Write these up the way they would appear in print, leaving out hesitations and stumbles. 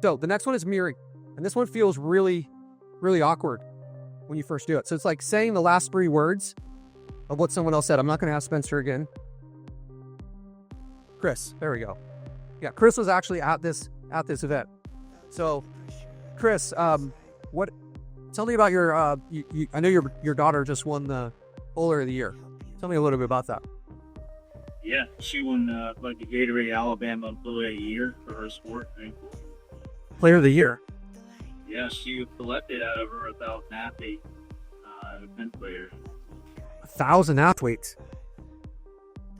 So the next one is mirroring. And this one feels really, really awkward when you first do it. So it's like saying the last 3 words of what someone else said. I'm not going to ask Spencer again. Chris, there we go. Yeah, Chris was actually at this event. So, Chris, tell me about your, I know your daughter just won the Bowler of the Year. Tell me a little bit about that. Yeah, she won like the Gatorade Alabama Bowler of the Year for her sport. Right? Player of the Year. Yeah, she was selected out of her 1,000 athletes, event player. 1,000 athletes.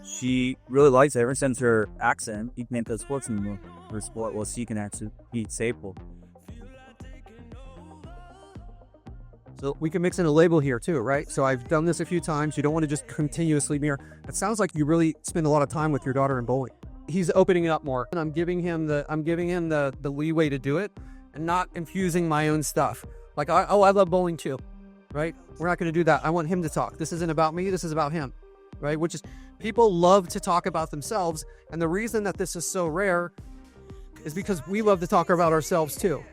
She really likes it ever since her accent. It made the sports in her sport. Well, she can actually be stable. So we can mix in a label here too, right? So I've done this a few times. You don't want to just continuously mirror. It sounds like you really spend a lot of time with your daughter in bowling. He's opening it up more, and I'm giving him the leeway to do it, and not infusing my own stuff. Like, I love bowling too, right? We're not going to do that. I want him to talk. This isn't about me. This is about him, right? Which is, people love to talk about themselves, and the reason that this is so rare is because we love to talk about ourselves too.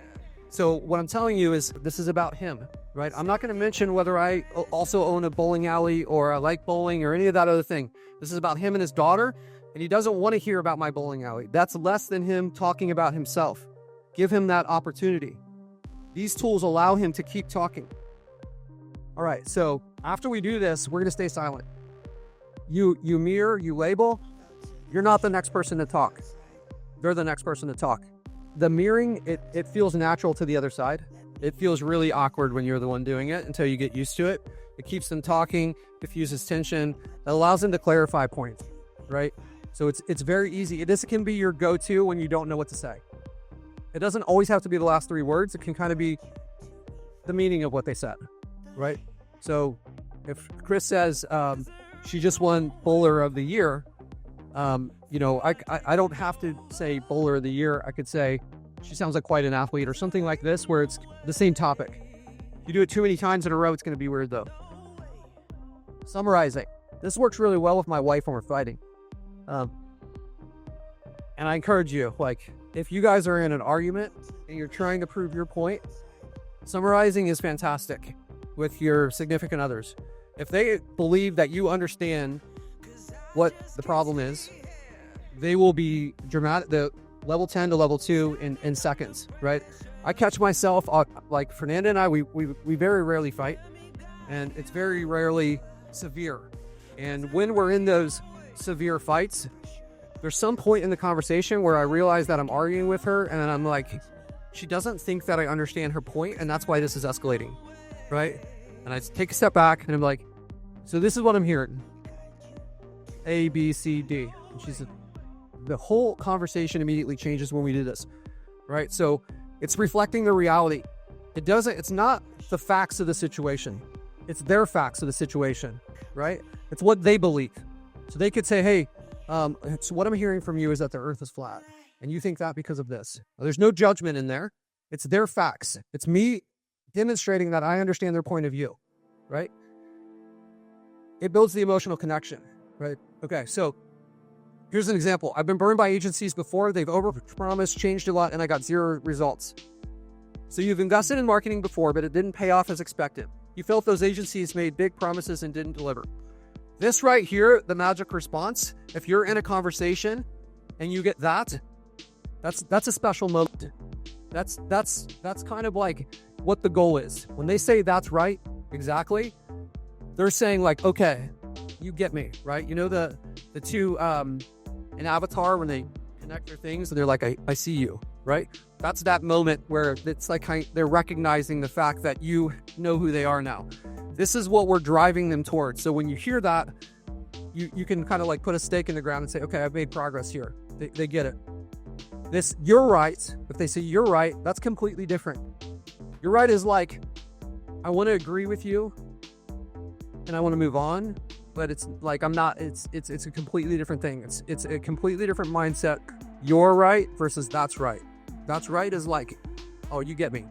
So what I'm telling you is this is about him, right? I'm not going to mention whether I also own a bowling alley or I like bowling or any of that other thing. This is about him and his daughter, and he doesn't want to hear about my bowling alley. That's less than him talking about himself. Give him that opportunity. These tools allow him to keep talking. All right, so after we do this, we're going to stay silent. You mirror, you label. You're not the next person to talk. They're the next person to talk. The mirroring, it feels natural to the other side. It feels really awkward when you're the one doing it until you get used to it. It keeps them talking, diffuses tension. It allows them to clarify points, right? So it's very easy. This can be your go-to when you don't know what to say. It doesn't always have to be the last 3 words. It can kind of be the meaning of what they said, right? So if Chris says she just won Bowler of the Year, I don't have to say Bowler of the Year. I could say she sounds like quite an athlete or something like this where it's the same topic. If you do it too many times in a row, it's going to be weird though. Summarizing. This works really well with my wife when we're fighting. And I encourage you, like, if you guys are in an argument and you're trying to prove your point, summarizing is fantastic with your significant others. If they believe that you understand what the problem is, they will be dramatic, the level 10 to level 2 in seconds, right? I catch myself, like Fernanda and I, we very rarely fight, and it's very rarely severe. And when we're in those severe fights, there's some point in the conversation where I realize that I'm arguing with her, and I'm like, she doesn't think that I understand her point, and that's why this is escalating, right? And I take a step back, and I'm like, so this is what I'm hearing. A, B, C, D. And the whole conversation immediately changes when we do this, right? So it's reflecting the reality. It's not the facts of the situation. It's their facts of the situation, right? It's what they believe. So they could say, hey, so what I'm hearing from you is that the earth is flat, and you think that because of this. Well, there's no judgment in there. It's their facts. It's me demonstrating that I understand their point of view, right? It builds the emotional connection, right? Okay, so here's an example. I've been burned by agencies before. They've overpromised, changed a lot, and I got 0 results. So you've invested in marketing before, but it didn't pay off as expected. You felt those agencies made big promises and didn't deliver. This right here, the magic response, if you're in a conversation and you get that's a special moment. That's kind of like what the goal is. When they say that's right, exactly, they're saying like, okay, you get me, right? You know the two in Avatar when they connect their things and they're like, I see you, right? That's that moment where it's like they're recognizing the fact that you know who they are now. This is what we're driving them towards. So when you hear that, you can kind of like put a stake in the ground and say, okay, I've made progress here. They get it. This, you're right. If they say you're right, that's completely different. You're right is like, I want to agree with you and I want to move on, but it's like, I'm not, it's a completely different thing. It's a completely different mindset. You're right versus that's right. That's right is like, oh, you get me.